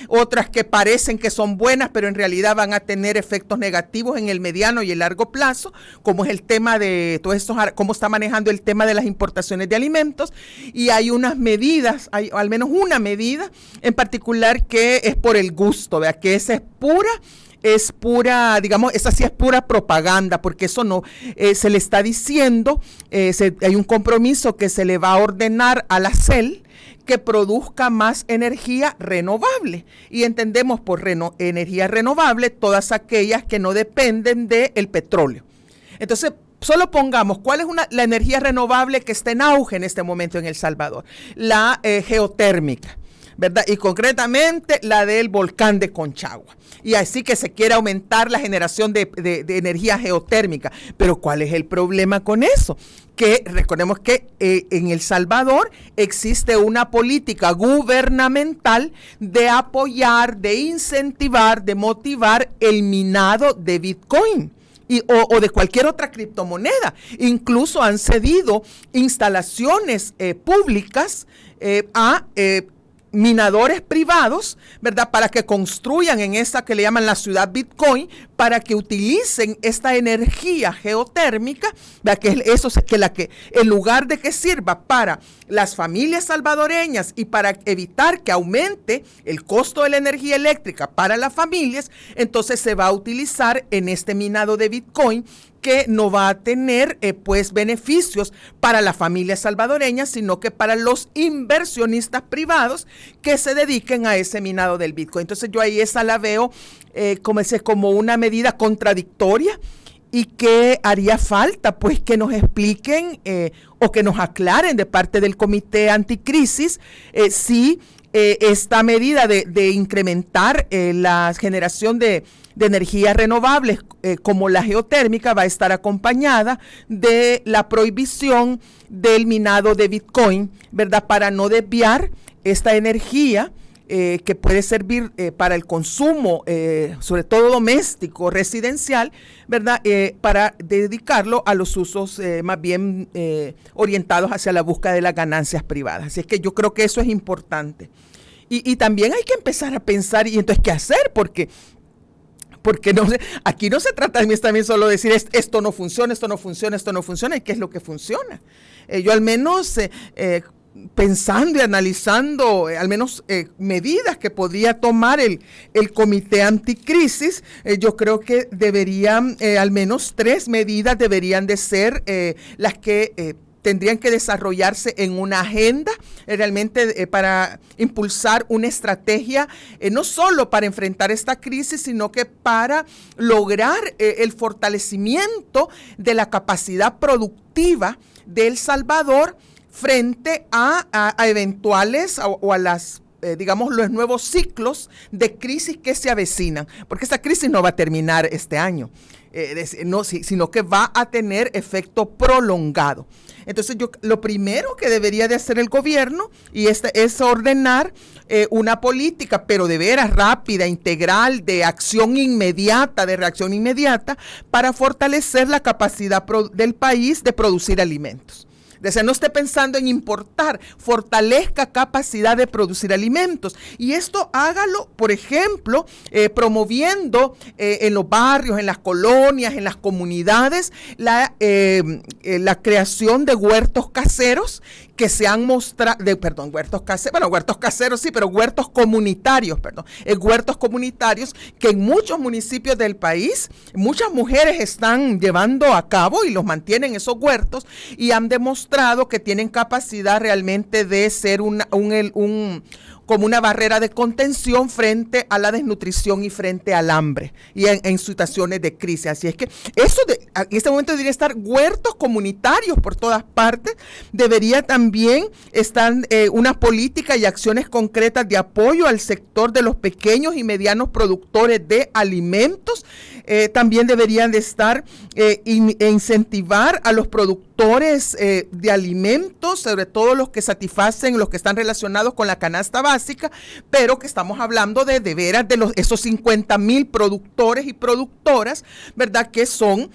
S4: otras que parecen que son buenas, pero en realidad van a tener efectos negativos en el mediano y el largo plazo, como es el tema de todo esto, cómo está manejando el tema de las importaciones de alimentos. Y hay unas medidas, hay al menos una medida en particular que es por el gusto, ¿verdad? Que esa es pura, digamos, esa sí es pura propaganda, porque eso no, se le está diciendo, hay un compromiso que se le va a ordenar a la CEL que produzca más energía renovable, y entendemos por energía renovable todas aquellas que no dependen del petróleo. Entonces, solo pongamos cuál es la energía renovable que está en auge en este momento en El Salvador, la geotérmica, ¿verdad? Y concretamente la del volcán de Conchagua. Y así que se quiere aumentar la generación de energía geotérmica. Pero ¿cuál es el problema con eso? Que recordemos que en El Salvador existe una política gubernamental de apoyar, de incentivar, de motivar el minado de Bitcoin. O de cualquier otra criptomoneda. Incluso han cedido instalaciones públicas a minadores privados, ¿verdad? Para que construyan en esa que le llaman la ciudad Bitcoin, para que utilicen esta energía geotérmica, ¿verdad? Que en lugar de que sirva para las familias salvadoreñas y para evitar que aumente el costo de la energía eléctrica para las familias, entonces se va a utilizar en este minado de Bitcoin, que no va a tener beneficios para las familias salvadoreñas, sino que para los inversionistas privados que se dediquen a ese minado del Bitcoin. Entonces yo ahí esa la veo como una medida contradictoria, y que haría falta pues que nos expliquen o que nos aclaren de parte del Comité Anticrisis si esta medida de incrementar la generación de energías renovables como la geotérmica va a estar acompañada de la prohibición del minado de Bitcoin, ¿verdad? Para no desviar esta energía que puede servir para el consumo, sobre todo doméstico, residencial, ¿verdad? Para dedicarlo a los usos más bien orientados hacia la búsqueda de las ganancias privadas. Así es que yo creo que eso es importante. Y también hay que empezar a pensar, y entonces, ¿qué hacer? Porque aquí no se trata también solo de decir esto no funciona, y qué es lo que funciona. Yo al menos pensando y analizando al menos medidas que podría tomar el Comité Anticrisis, yo creo que deberían, al menos 3 medidas deberían de ser las que tendrían que desarrollarse en una agenda realmente para impulsar una estrategia no solo para enfrentar esta crisis, sino que para lograr el fortalecimiento de la capacidad productiva de El Salvador frente a eventuales o a las los nuevos ciclos de crisis que se avecinan, porque esta crisis no va a terminar este año, sino que va a tener efecto prolongado. Entonces lo primero que debería de hacer el gobierno es ordenar una política, pero de veras rápida, integral, de acción inmediata, de reacción inmediata, para fortalecer la capacidad del país de producir alimentos. No esté pensando en importar, fortalezca capacidad de producir alimentos. Y esto hágalo, por ejemplo, promoviendo en los barrios, en las colonias, en las comunidades, la creación de huertos caseros que se han mostrado, huertos caseros sí, pero huertos comunitarios que en muchos municipios del país, muchas mujeres están llevando a cabo y los mantienen esos huertos, y han demostrado que tienen capacidad realmente de ser un como una barrera de contención frente a la desnutrición y frente al hambre y en situaciones de crisis. Así es que en este momento debería estar huertos comunitarios por todas partes, debería también estar una política y acciones concretas de apoyo al sector de los pequeños y medianos productores de alimentos. También deberían de estar incentivar a los productores de alimentos, sobre todo los que satisfacen, los que están relacionados con la canasta básica, pero que estamos hablando de veras de esos 50,000 productores y productoras, ¿verdad? Que son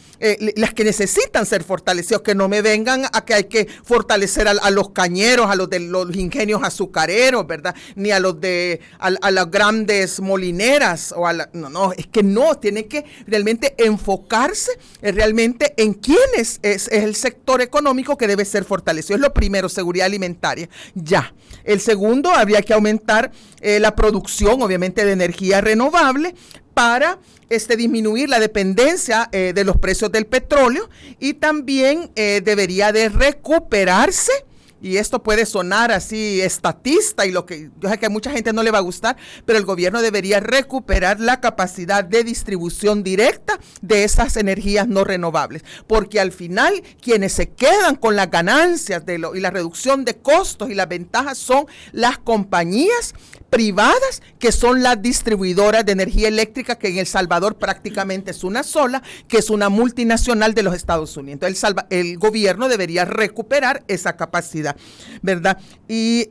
S4: las que necesitan ser fortalecidos, que no me vengan a que hay que fortalecer a los cañeros, a los de los ingenios azucareros, ¿verdad? Ni a los de a las grandes molineras no, es que no, tiene que realmente enfocarse realmente en quiénes es el sector económico que debe ser fortalecido. Es lo primero, seguridad alimentaria. Ya. El segundo, habría que aumentar la producción, obviamente, de energía renovable para disminuir la dependencia de los precios del petróleo, y también debería de recuperarse. Y esto puede sonar así estatista, y yo sé que a mucha gente no le va a gustar, pero el gobierno debería recuperar la capacidad de distribución directa de esas energías no renovables, porque al final quienes se quedan con las ganancias y la reducción de costos y las ventajas son las compañías privadas, que son las distribuidoras de energía eléctrica, que en El Salvador prácticamente es una sola, que es una multinacional de los Estados Unidos. Entonces el gobierno debería recuperar esa capacidad, ¿verdad? Y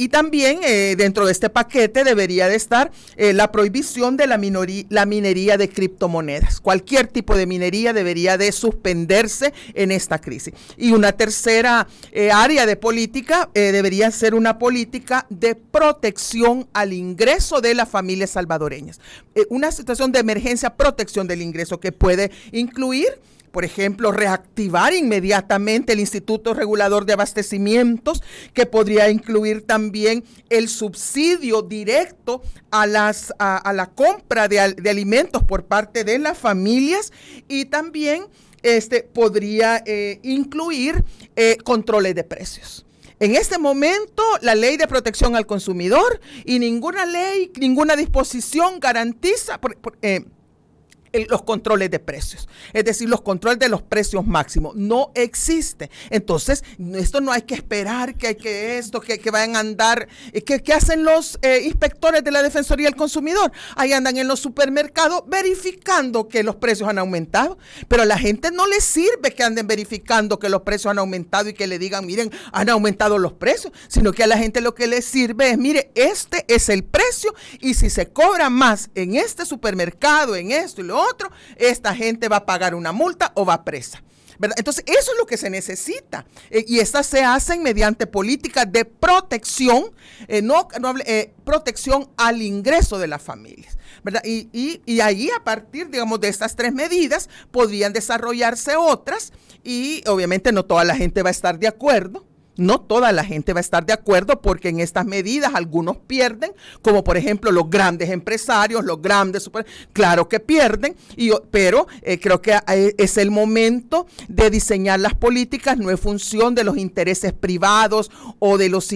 S4: también dentro de este paquete debería de estar la prohibición de la minería de criptomonedas. Cualquier tipo de minería debería de suspenderse en esta crisis. Y una tercera área de política debería ser una política de protección al ingreso de las familias salvadoreñas. Una situación de emergencia, protección del ingreso, que puede incluir, por ejemplo, reactivar inmediatamente el Instituto Regulador de Abastecimientos, que podría incluir también el subsidio directo a la compra de alimentos por parte de las familias, y también podría incluir controles de precios. En este momento, la ley de protección al consumidor y ninguna ley, ninguna disposición garantiza los controles de precios, es decir, los controles de los precios máximos, no existe. Entonces, esto no hay que esperar que vayan a andar. ¿Qué hacen los inspectores de la Defensoría del Consumidor? Ahí andan en los supermercados verificando que los precios han aumentado, pero a la gente no le sirve que anden verificando que los precios han aumentado y que le digan, miren, han aumentado los precios, sino que a la gente lo que le sirve es, mire, este es el precio, y si se cobra más en este supermercado, en esto y lo otro, esta gente va a pagar una multa o va presa, ¿verdad? Entonces, eso es lo que se necesita, y estas se hacen mediante políticas de protección, protección al ingreso de las familias, ¿verdad? Y ahí, a partir, digamos, de estas tres medidas, podrían desarrollarse otras, y obviamente no toda la gente va a estar de acuerdo. No toda la gente va a estar de acuerdo, porque en estas medidas algunos pierden, como por ejemplo los grandes empresarios, los grandes claro que pierden, pero creo que es el momento de diseñar las políticas, no es función de los intereses privados o de los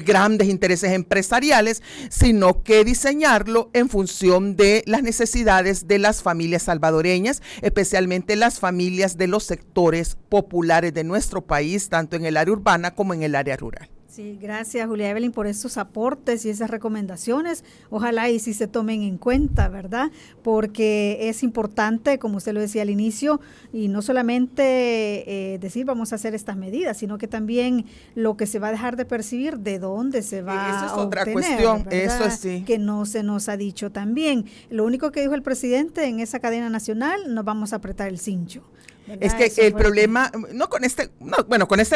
S4: grandes intereses empresariales, sino que diseñarlo en función de las necesidades de las familias salvadoreñas, especialmente las familias de los sectores populares de nuestro país, tanto en el área urbana como en el área rural.
S3: Sí, gracias, Julia Evelyn, por estos aportes y esas recomendaciones. Ojalá y sí se tomen en cuenta, ¿verdad? Porque es importante, como usted lo decía al inicio, y no solamente decir vamos a hacer estas medidas, sino que también lo que se va a dejar de percibir, de dónde se va a obtener. Eso es otra cuestión, ¿verdad? Eso sí. Que no se nos ha dicho también. Lo único que dijo el presidente en esa cadena nacional, nos vamos a apretar el cincho. ¿Verdad? Es que eso el problema, con este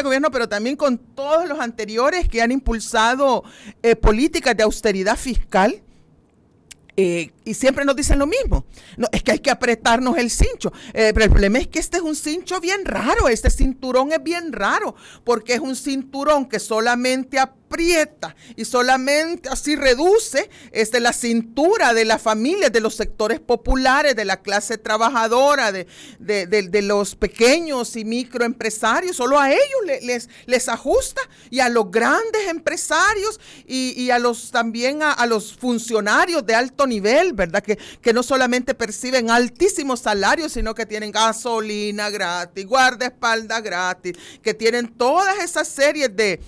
S3: gobierno, pero también con todos los anteriores que han impulsado políticas de austeridad fiscal, y siempre nos dicen lo mismo, no, es que hay que apretarnos el cincho, pero el problema es que este es un cincho bien raro, este cinturón es bien raro, porque es un cinturón que solamente aprieta
S4: aprieta y solamente así reduce la cintura de las familias, de los sectores populares, de la clase trabajadora, de los pequeños y microempresarios, solo a ellos les ajusta, y a los grandes empresarios y a los también a los funcionarios de alto nivel, ¿verdad? Que no solamente perciben altísimos salarios, sino que tienen gasolina gratis, guardaespaldas gratis, que tienen todas esas series de,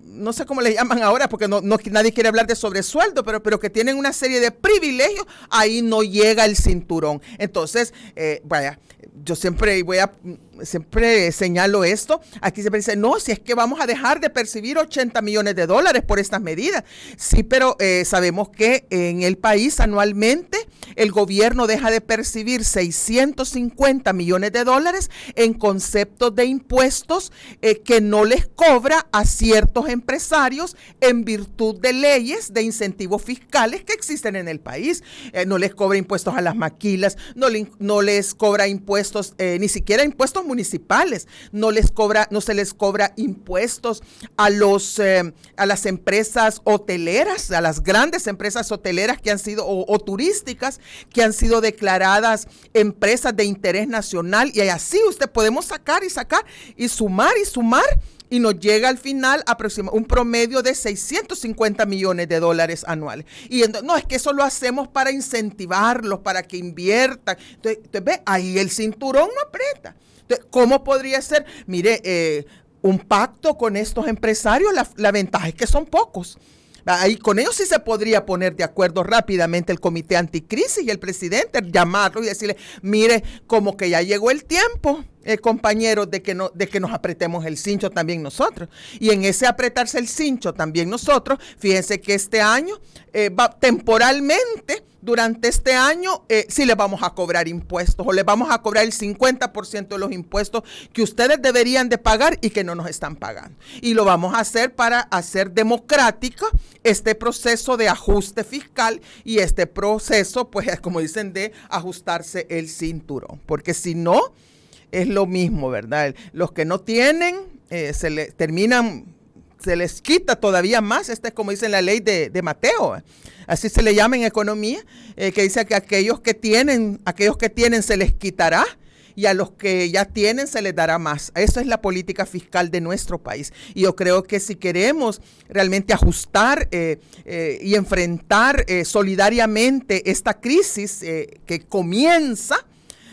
S4: no sé cómo le llaman ahora, porque no nadie quiere hablar de sobresueldo, pero que tienen una serie de privilegios, ahí no llega el cinturón. Entonces, yo siempre señalo esto, aquí siempre dice, no, si es que vamos a dejar de percibir $80 millones por estas medidas. Sí, pero sabemos que en el país anualmente el gobierno deja de percibir $650 millones en conceptos de impuestos que no les cobra a ciertos empresarios en virtud de leyes de incentivos fiscales que existen en el país. No les cobra impuestos a las maquilas, no les cobra impuestos, ni siquiera impuestos municipales, no se les cobra impuestos a las empresas hoteleras, a las grandes empresas hoteleras que han sido, o turísticas, que han sido declaradas empresas de interés nacional, y así podemos sacar y sumar, y nos llega al final un promedio de $650 millones anuales. Y no, es que eso lo hacemos para incentivarlos, para que inviertan. Entonces ve, ahí el cinturón no aprieta. Entonces, ¿cómo podría ser? Mire, un pacto con estos empresarios, la ventaja es que son pocos. Ahí con ellos sí se podría poner de acuerdo rápidamente el comité anticrisis y el presidente, llamarlo y decirle, mire, como que ya llegó el tiempo, compañeros, de que nos apretemos el cincho también nosotros. Y en ese apretarse el cincho también nosotros, fíjense que este año, temporalmente, durante este año, sí les vamos a cobrar impuestos, o les vamos a cobrar el 50% de los impuestos que ustedes deberían de pagar y que no nos están pagando. Y lo vamos a hacer para hacer democrático este proceso de ajuste fiscal y este proceso, pues, como dicen, de ajustarse el cinturón. Porque si no, es lo mismo, ¿verdad? Los que no tienen, se les quita todavía más. Esta es como dice la ley de Mateo, así se le llama en economía, que dice que aquellos que tienen se les quitará, y a los que ya tienen se les dará más. Esa es la política fiscal de nuestro país. Y yo creo que si queremos realmente ajustar y enfrentar solidariamente esta crisis que comienza,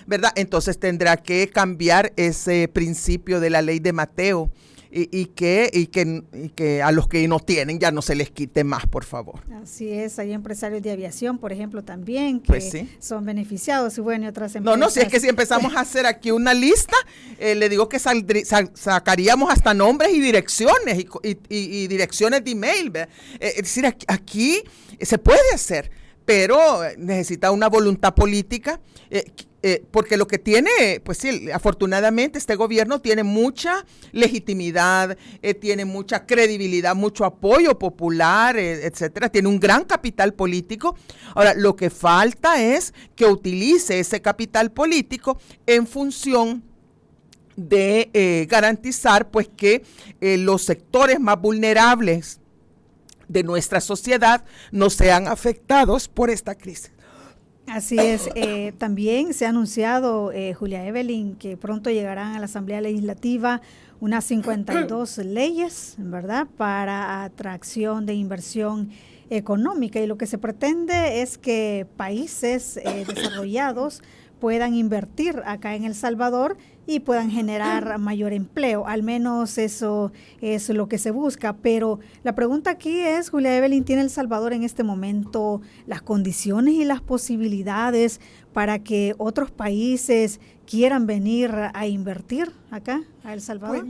S4: ¿verdad? Entonces tendrá que cambiar ese principio de la ley de Mateo y que a los que no tienen ya no se les quite más, por favor.
S3: Así es, hay empresarios de aviación, por ejemplo, también, que son beneficiados, y bueno, y otras empresas.
S4: No, si es que si empezamos a hacer aquí una lista, le digo que sacaríamos hasta nombres y direcciones, y direcciones de email, ¿verdad? Es decir, aquí se puede hacer, pero necesita una voluntad política, porque lo que tiene, pues sí, afortunadamente este gobierno tiene mucha legitimidad, tiene mucha credibilidad, mucho apoyo popular, etcétera, tiene un gran capital político. Ahora, lo que falta es que utilice ese capital político en función de garantizar, pues, que los sectores más vulnerables de nuestra sociedad no sean afectados por esta crisis.
S3: Así es, también se ha anunciado, Julia Evelyn, que pronto llegarán a la Asamblea Legislativa unas 52 leyes, ¿verdad?, para atracción de inversión económica, y lo que se pretende es que países desarrollados puedan invertir acá en El Salvador y puedan generar mayor empleo. Al menos eso es lo que se busca. Pero la pregunta aquí es, Julia Evelyn, ¿tiene El Salvador en este momento las condiciones y las posibilidades para que otros países quieran venir a invertir acá a El Salvador?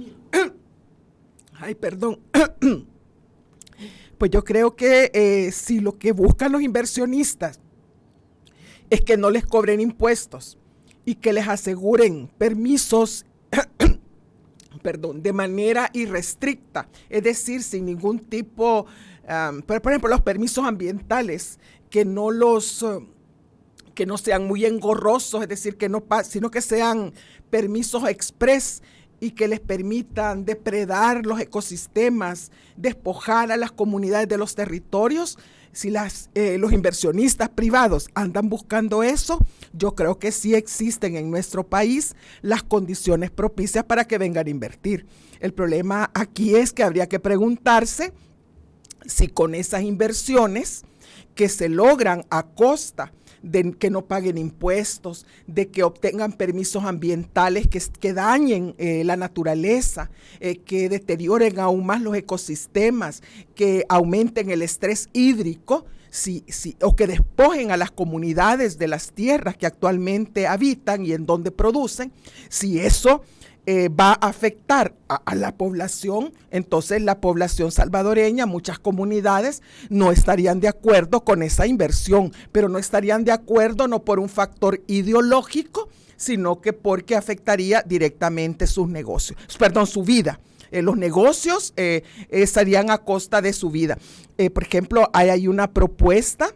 S4: Pues yo creo que si lo que buscan los inversionistas es que no les cobren impuestos y que les aseguren permisos de manera irrestricta, es decir, sin ningún tipo, por ejemplo, los permisos ambientales, que no sean muy engorrosos, es decir, sino que sean permisos express y que les permitan depredar los ecosistemas, despojar a las comunidades de los territorios. Si los inversionistas privados andan buscando eso, yo creo que sí existen en nuestro país las condiciones propicias para que vengan a invertir. El problema aquí es que habría que preguntarse si con esas inversiones que se logran a costa de que no paguen impuestos, de que obtengan permisos ambientales que dañen la naturaleza, que deterioren aún más los ecosistemas, que aumenten el estrés hídrico, o que despojen a las comunidades de las tierras que actualmente habitan y en donde producen, si eso va a afectar a la población, entonces la población salvadoreña, muchas comunidades no estarían de acuerdo con esa inversión, pero no estarían de acuerdo no por un factor ideológico, sino que porque afectaría directamente su vida. Los negocios estarían a costa de su vida. Por ejemplo, hay una propuesta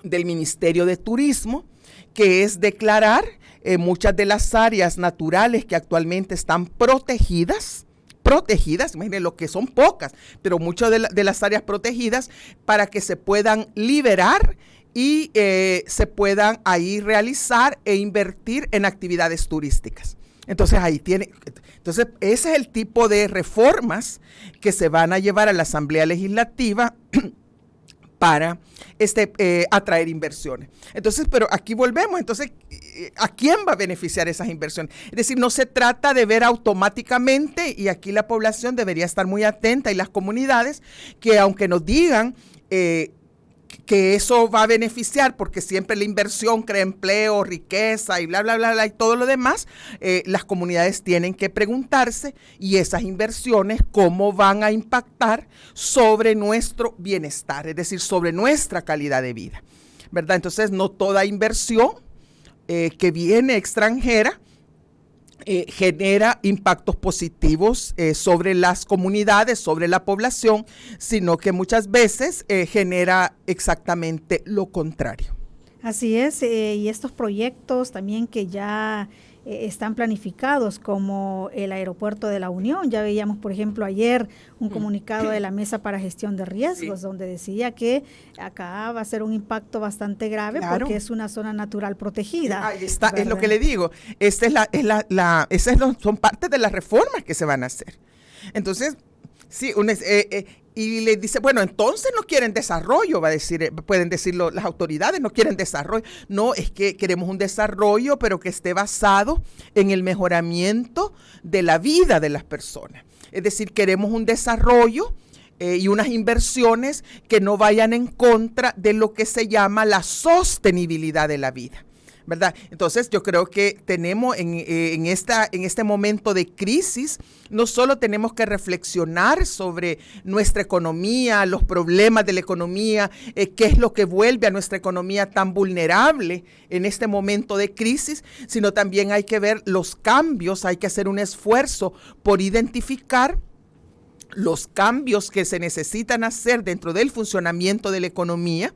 S4: del Ministerio de Turismo que es declarar muchas de las áreas naturales que actualmente están protegidas, imagínense lo que son pocas, pero muchas de las áreas protegidas para que se puedan liberar y se puedan ahí realizar e invertir en actividades turísticas. Entonces ese es el tipo de reformas que se van a llevar a la Asamblea Legislativa para atraer inversiones. Entonces, pero aquí volvemos, entonces, ¿a quién va a beneficiar esas inversiones? Es decir, no se trata de ver automáticamente, y aquí la población debería estar muy atenta y las comunidades, que aunque nos digan que eso va a beneficiar, porque siempre la inversión crea empleo, riqueza y bla, bla, bla, bla, y todo lo demás, las comunidades tienen que preguntarse, y esas inversiones, ¿cómo van a impactar sobre nuestro bienestar? Es decir, sobre nuestra calidad de vida, ¿verdad? Entonces, no toda inversión que viene extranjera genera impactos positivos sobre las comunidades, sobre la población, sino que muchas veces genera exactamente lo contrario.
S3: Así es, y estos proyectos también que ya están planificados, como el aeropuerto de la Unión. Ya veíamos, por ejemplo, ayer un comunicado de la Mesa para Gestión de Riesgos, donde decía que acá va a ser un impacto bastante grave, porque es una zona natural protegida. Ahí está, ¿verdad? Es lo
S4: que le digo. Son parte de las reformas que se van a hacer. Entonces, sí, y le dice, bueno, entonces no quieren desarrollo, pueden decirlo las autoridades, no quieren desarrollo. No, es que queremos un desarrollo, pero que esté basado en el mejoramiento de la vida de las personas. Es decir, queremos un desarrollo y unas inversiones que no vayan en contra de lo que se llama la sostenibilidad de la vida, ¿verdad? Entonces yo creo que tenemos en este momento de crisis, no solo tenemos que reflexionar sobre nuestra economía, los problemas de la economía, qué es lo que vuelve a nuestra economía tan vulnerable en este momento de crisis, sino también hay que ver los cambios, hay que hacer un esfuerzo por identificar los cambios que se necesitan hacer dentro del funcionamiento de la economía,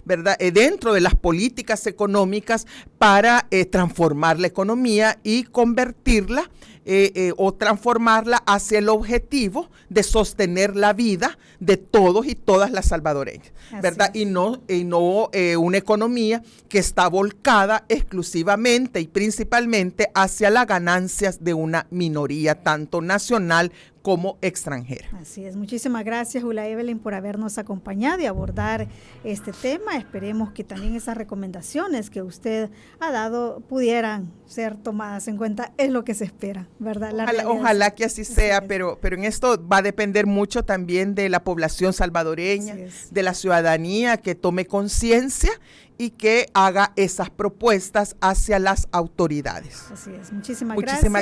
S4: ¿verdad? Dentro de las políticas económicas para transformar la economía y convertirla o transformarla hacia el objetivo de sostener la vida de todos y todas las salvadoreñas, ¿verdad? Y no una economía que está volcada exclusivamente y principalmente hacia las ganancias de una minoría, tanto nacional como extranjera.
S3: Así es. Muchísimas gracias, Julia Evelyn, por habernos acompañado y abordar este tema. Esperemos que también esas recomendaciones que usted ha dado pudieran ser tomadas en cuenta. Es lo que se espera, ¿verdad?
S4: Ojalá que así sea, pero en esto va a depender mucho también de la población salvadoreña, de la ciudadanía que tome conciencia y que haga esas propuestas hacia las autoridades.
S3: Así es. Muchísimas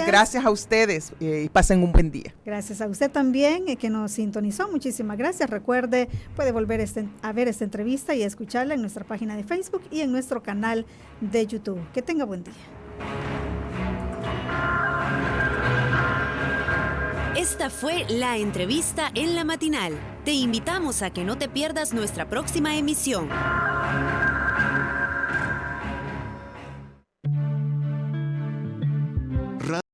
S4: gracias a ustedes y pasen un buen día.
S3: Gracias a usted también que nos sintonizó. Muchísimas gracias. Recuerde, puede volver a ver esta entrevista y a escucharla en nuestra página de Facebook y en nuestro canal de YouTube. Que tenga buen día.
S1: Esta fue la entrevista en La Matinal. Te invitamos a que no te pierdas nuestra próxima emisión.